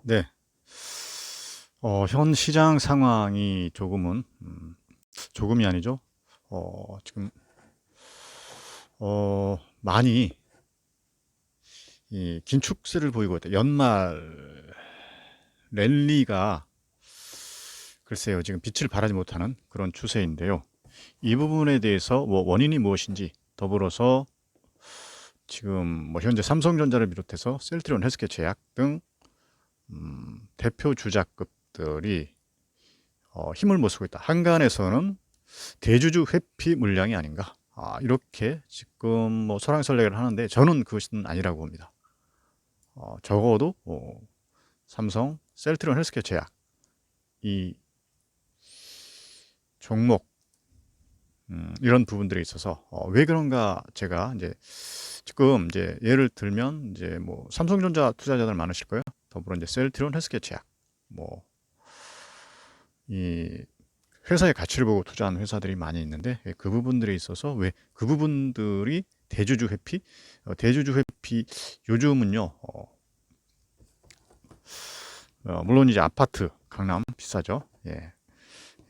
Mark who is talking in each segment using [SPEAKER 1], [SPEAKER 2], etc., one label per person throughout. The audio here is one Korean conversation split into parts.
[SPEAKER 1] 네. 현 시장 상황이 조금이 아니죠. 지금 많이 이 긴축세를 보이고 있다. 연말 랠리가 글쎄요, 지금 빛을 발하지 못하는 그런 추세인데요. 이 부분에 대해서 뭐 원인이 무엇인지, 더불어서 지금 뭐 현재 삼성전자를 비롯해서 셀트리온 헬스케어 제약 등 대표 주작급들이 힘을 못 쓰고 있다. 한간에서는 대주주 회피 물량이 아닌가. 이렇게 지금 뭐 설왕설래를 하는데 저는 그것은 아니라고 봅니다. 적어도 삼성, 셀트리온 헬스케어 제약 이 종목 이런 부분들에 있어서 왜 그런가 제가 이제 지금 이제 예를 들면 이제 뭐 삼성전자 투자자들 많으실 거예요. 더불어 이제 셀트리온 헬스케어 제약 뭐 이 회사의 가치를 보고 투자하는 회사들이 많이 있는데 그 부분들에 있어서 왜 그 부분들이 대주주 회피 대주주 회피 요즘은요 물론 이제 아파트 강남 비싸죠. 예.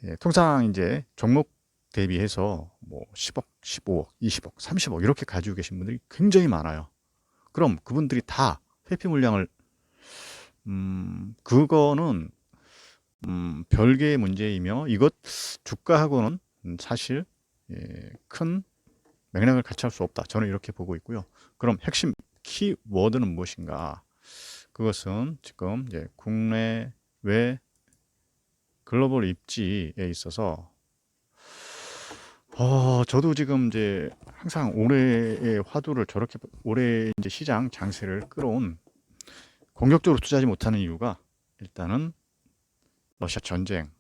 [SPEAKER 1] 예, 통상 이제 종목 대비해서 뭐 10억, 15억, 20억, 30억 이렇게 가지고 계신 분들이 굉장히 많아요. 그럼 그분들이 다 회피 물량을 그거는 별개의 문제이며 이것 주가하고는 사실 큰 맥락을 같이 할 수 없다. 저는 이렇게 보고 있고요. 그럼 핵심 키워드는 무엇인가? 그것은 지금 이제 국내외 글로벌 입지에 있어서 저도 지금 이제 항상 올해의 화두를 저렇게 올해 이제 시장 장세를 끌어온 공격적으로 투자하지 못하는 이유가 일단은 러시아 전쟁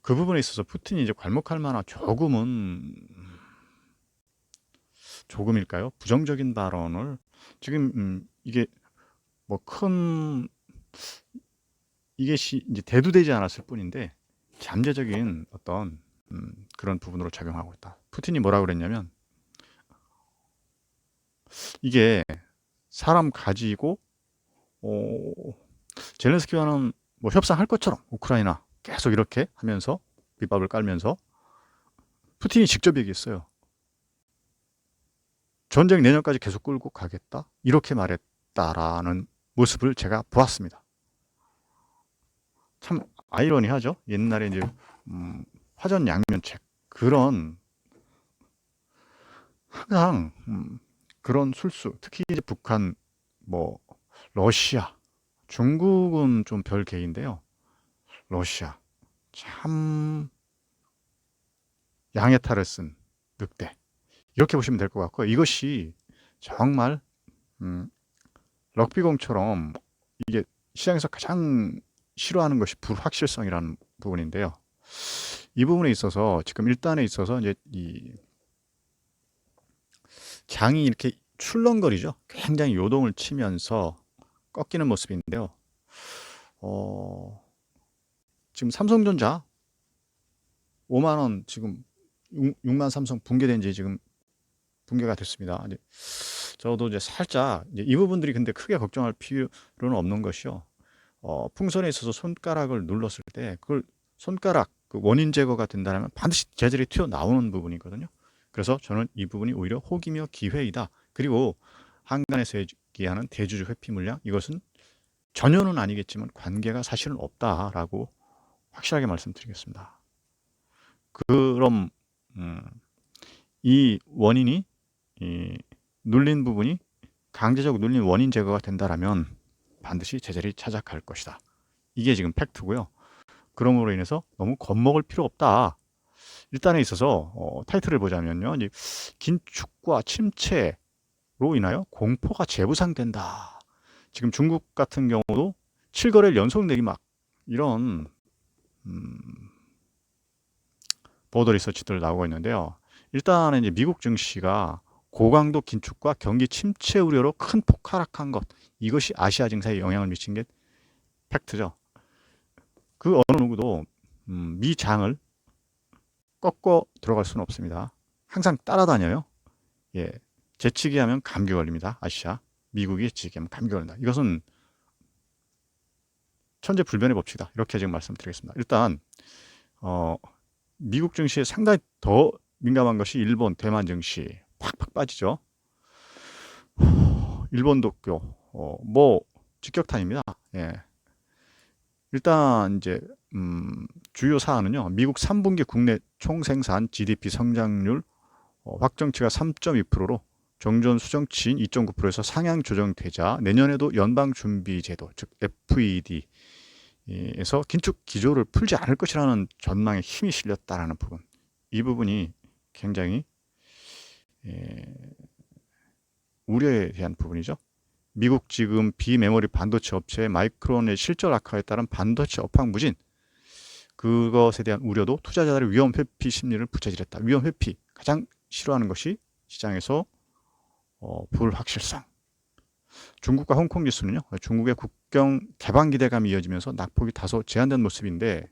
[SPEAKER 1] 그 부분에 있어서 푸틴이 이제 괄목할 만한 조금일까요? 부정적인 발언을 지금 이게 뭐 큰 이게 이제 대두되지 않았을 뿐인데 잠재적인 어떤 그런 부분으로 작용하고 있다. 푸틴이 뭐라고 그랬냐면 이게 사람 가지고 어, 젤렌스키와는 뭐 협상할 것처럼 우크라이나 계속 이렇게 하면서 밑밥을 깔면서 푸틴이 직접 얘기했어요. 전쟁 내년까지 계속 끌고 가겠다 이렇게 말했다라는 모습을 제가 보았습니다. 참 아이러니하죠. 옛날에 이제 화전양면책 그런 항상 그런 술수 특히 이제 북한 뭐 러시아 중국은 좀 별개인데요. 러시아 참 양의 탈을 쓴 늑대 이렇게 보시면 될 것 같고 이것이 정말 음, 럭비공처럼 이게 시장에서 가장 싫어하는 것이 불확실성이라는 부분인데요. 이 부분에 있어서 지금 일단에 있어서 이제 이 장이 이렇게 출렁거리죠. 굉장히 요동을 치면서 꺾이는 모습인데요. 어, 지금 삼성전자 5만 원 지금 6만 삼성 붕괴된 지 지금 붕괴가 됐습니다. 이제 저도 이제 살짝 이제 이 부분들이 근데 크게 걱정할 필요는 없는 것이요. 풍선에 있어서 손가락을 눌렀을 때 그걸 손가락 그 원인 제거가 된다면 반드시 재질이 튀어나오는 부분이거든요. 그래서 저는 이 부분이 오히려 혹이며 기회이다. 그리고 한간에서 얘기하는 대주주 회피 물량 이것은 전혀는 아니겠지만 관계가 사실은 없다라고 확실하게 말씀드리겠습니다. 그럼 음, 이 원인이 이 눌린 부분이 강제적 눌린 원인 제거가 된다라면 반드시 제자리 찾아갈 것이다. 이게 지금 팩트고요. 그럼으로 인해서 너무 겁먹을 필요 없다. 일단에 있어서 타이틀을 보자면요. 이제 긴축과 침체로 인하여 공포가 재부상된다. 지금 중국 같은 경우도 7거래일 연속 내리막 이런 음, 보도 리서치들 나오고 있는데요. 일단은 이제 미국 증시가 고강도 긴축과 경기 침체 우려로 큰 폭하락한 것 이것이 아시아 증시에 영향을 미친 게 팩트죠. 그 어느 누구도 미 장을 꺾고 들어갈 수는 없습니다. 항상 따라다녀요. 예, 재치기 하면 감기 걸립니다. 아시아. 미국이 재치기 하면 감기 걸린다. 이것은 천재불변해 봅시다. 이렇게 지금 말씀드리겠습니다. 일단 미국 증시에 상당히 더 민감한 것이 일본, 대만 증시 팍팍 빠지죠. 일본도 뭐 직격탄입니다. 예. 일단 이제 주요 사안은요. 미국 3분기 국내 총생산 GDP 성장률 확정치가 3.2%로 정전 수정치인 2.9%에서 상향 조정되자 내년에도 연방준비제도 즉 FED에서 긴축 기조를 풀지 않을 것이라는 전망에 힘이 실렸다라는 부분. 이 부분이 굉장히 우려에 대한 부분이죠. 미국 지금 비메모리 반도체 업체 마이크론의 실적 악화에 따른 반도체 업황부진, 그것에 대한 우려도 투자자들의 위험 회피 심리를 부채질했다. 위험 회피, 가장 싫어하는 것이 시장에서 불확실성. 중국과 홍콩 지수는요, 중국의 국경 개방 기대감이 이어지면서 낙폭이 다소 제한된 모습인데,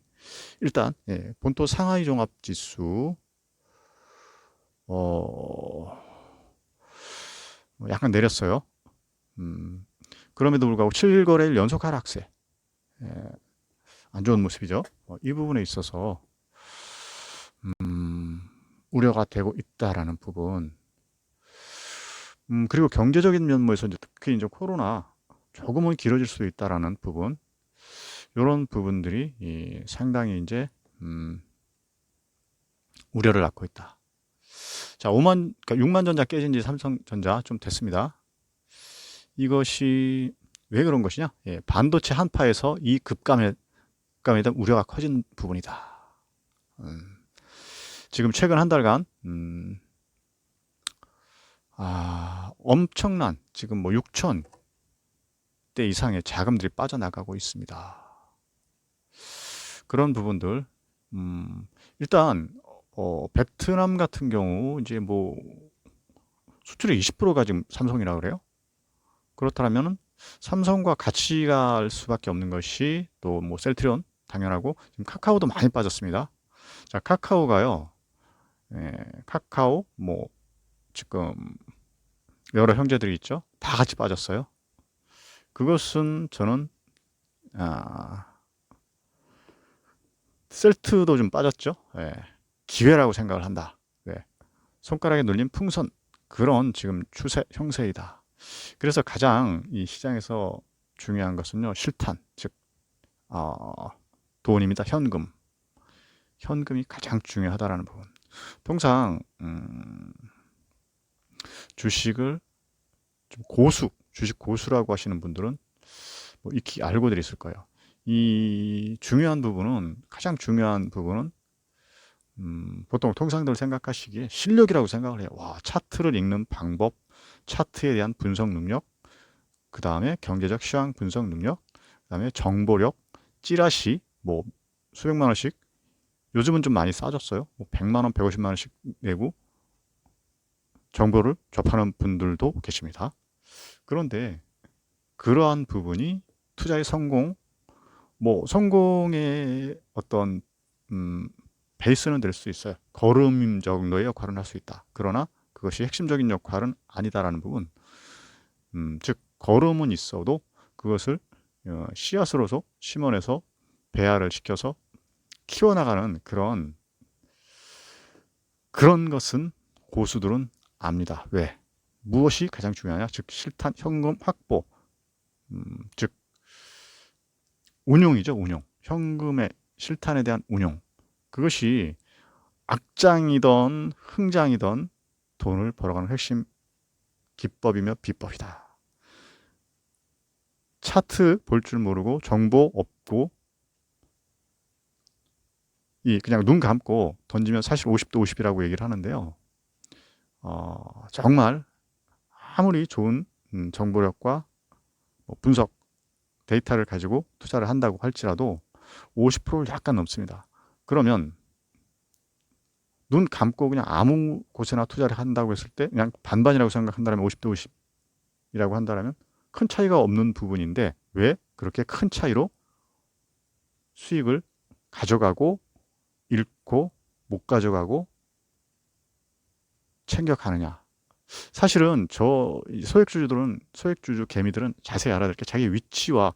[SPEAKER 1] 일단 본토 상하이 종합 지수 약간 내렸어요. 그럼에도 불구하고 7거래일 연속 하락세, 안 좋은 모습이죠. 이 부분에 있어서 우려가 되고 있다라는 부분. 그리고 경제적인 면모에서 특히 이제 코로나 조금은 길어질 수도 있다라는 부분, 이런 부분들이 상당히 이제 우려를 낳고 있다. 자, 6만 전자 깨진 지 삼성전자 좀 됐습니다. 이것이 왜 그런 것이냐? 반도체 한파에서 이 급감에 대한 우려가 커진 부분이다. 지금 최근 한 달간 엄청난 지금 뭐 6천 대 이상의 자금들이 빠져나가고 있습니다. 그런 부분들, 일단 베트남 같은 경우 이제 뭐 수출의 20%가 지금 삼성이라 그래요. 그렇다면 삼성과 같이 갈 수밖에 없는 것이 또 뭐 셀트리온 당연하고, 지금 카카오도 많이 빠졌습니다. 자, 카카오가요, 카카오 뭐 지금 여러 형제들이 있죠. 다 같이 빠졌어요. 그것은 저는 셀트도 좀 빠졌죠. 기회라고 생각을 한다. 손가락에 눌린 풍선, 그런 지금 추세 형세이다. 그래서 가장 이 시장에서 중요한 것은요, 실탄, 즉 돈입니다. 현금이 가장 중요하다라는 부분. 통상 주식을 좀 주식 고수라고 하시는 분들은 뭐 익히 알고들 있을 거예요. 이 가장 중요한 부분은 보통 통상들 생각하시기에 실력이라고 생각을 해요. 와, 차트를 읽는 방법, 차트에 대한 분석 능력, 그 다음에 경제적 시황 분석 능력, 그 다음에 정보력, 찌라시, 뭐 수백만 원씩, 요즘은 좀 많이 싸졌어요. 뭐 100만 원, 150만 원씩 내고 정보를 접하는 분들도 계십니다. 그런데 그러한 부분이 투자의 성공의 어떤 베이스는 될 수 있어요. 걸음 정도의 역할은 할 수 있다. 그러나 그것이 핵심적인 역할은 아니다라는 부분. 즉 걸음은 있어도 그것을 씨앗으로서 심어내서 배합을 시켜서 키워나가는 그런 것은 고수들은 압니다. 왜? 무엇이 가장 중요하냐? 즉 실탄 현금 확보, 즉 운용이죠. 운용. 현금의 실탄에 대한 운용. 그것이 악장이든 흥장이든 돈을 벌어가는 핵심 기법이며 비법이다. 차트 볼 줄 모르고 정보 없고 그냥 눈 감고 던지면 사실 50대 50이라고 얘기를 하는데요. 정말 아무리 좋은 정보력과 분석 데이터를 가지고 투자를 한다고 할지라도 50%를 약간 넘습니다. 그러면 눈 감고 그냥 아무 곳에나 투자를 한다고 했을 때 그냥 반반이라고 생각한다면 50대 50이라고 한다면 큰 차이가 없는 부분인데, 왜 그렇게 큰 차이로 수익을 가져가고 잃고 못 가져가고 챙겨가느냐? 사실은 소액주주 개미들은 자세히 알아야 될 게 자기 위치와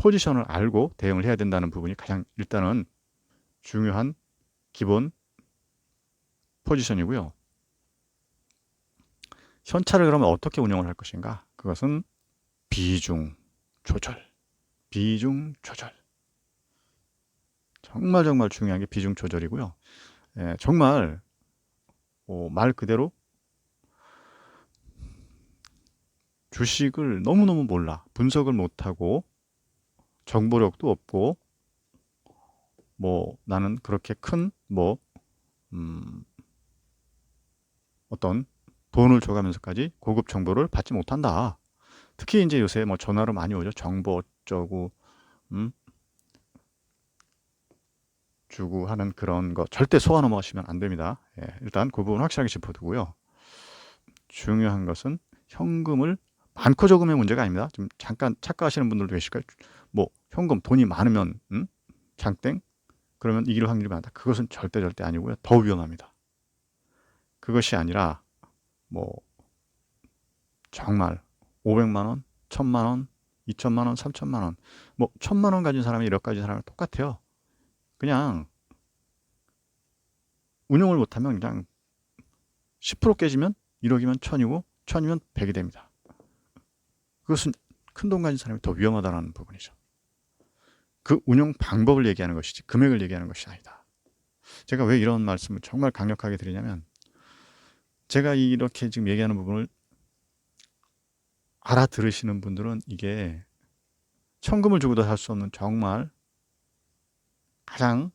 [SPEAKER 1] 포지션을 알고 대응을 해야 된다는 부분이 가장 일단은 중요한 기본 포지션이고요. 현찰을 그러면 어떻게 운영을 할 것인가? 그것은 비중 조절. 비중 조절. 정말 중요한 게 비중 조절이고요. 예, 정말 말 그대로 주식을 너무너무 몰라. 분석을 못하고 정보력도 없고 나는 그렇게 큰 어떤 돈을 줘가면서까지 고급 정보를 받지 못한다. 특히 이제 요새 전화로 많이 오죠. 정보 어쩌고 주고 하는 그런 거 절대 속아 넘어가시면 안 됩니다. 예, 일단 그 부분 확실하게 짚어두고요. 중요한 것은 현금을 많고 적음의 문제가 아닙니다. 좀 잠깐 착각하시는 분들도 계실 거예요. 현금 돈이 많으면 장땡 그러면 이길 확률이 많다. 그것은 절대 아니고요. 더 위험합니다. 그것이 아니라 정말 500만 원, 1000만 원, 2천만 원, 3천만 원, 1000만 원 가진 사람이 1억 가진 사람은 똑같아요. 그냥 운용을 못하면 그냥 10% 깨지면 1억이면 1000이고 1000이면 100이 됩니다. 그것은 큰 돈 가진 사람이 더 위험하다는 부분이죠. 그 운용 방법을 얘기하는 것이지 금액을 얘기하는 것이 아니다. 제가 왜 이런 말씀을 정말 강력하게 드리냐면 제가 이렇게 지금 얘기하는 부분을 알아들으시는 분들은 이게 천금을 주고도 살 수 없는 정말 가장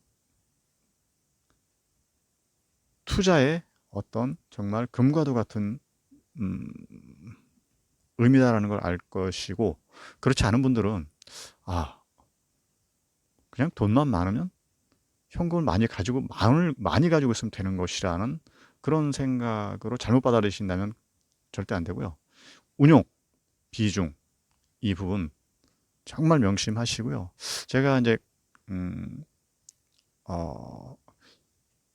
[SPEAKER 1] 투자의 어떤 정말 금과도 같은 의미다라는 걸 알 것이고, 그렇지 않은 분들은 그냥 돈만 많으면 현금을 많이 가지고 마음을 많이 가지고 있으면 되는 것이라는 그런 생각으로 잘못 받아들이신다면 절대 안 되고요. 운용, 비중 이 부분 정말 명심하시고요. 제가 이제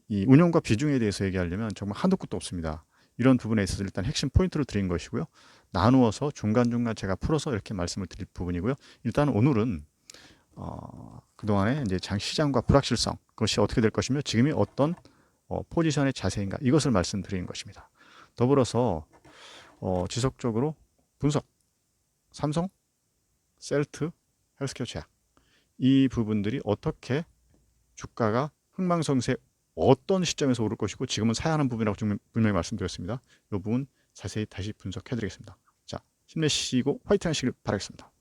[SPEAKER 1] 이 운용과 비중에 대해서 얘기하려면 정말 한도 끝도 없습니다. 이런 부분에 있어서 일단 핵심 포인트로 드린 것이고요. 나누어서 중간중간 제가 풀어서 이렇게 말씀을 드릴 부분이고요. 일단 오늘은 그동안에 이제 시장과 불확실성, 그것이 어떻게 될 것이며 지금이 어떤 포지션의 자세인가, 이것을 말씀드리는 것입니다. 더불어서 지속적으로 분석, 삼성, 셀트, 헬스케어 제약, 이 부분들이 어떻게 주가가 흥망성쇠 어떤 시점에서 오를 것이고 지금은 사야 하는 부분이라고 분명히 말씀드렸습니다. 이 부분 자세히 다시 분석해 드리겠습니다. 자, 힘내시고 화이팅 하시길 바라겠습니다.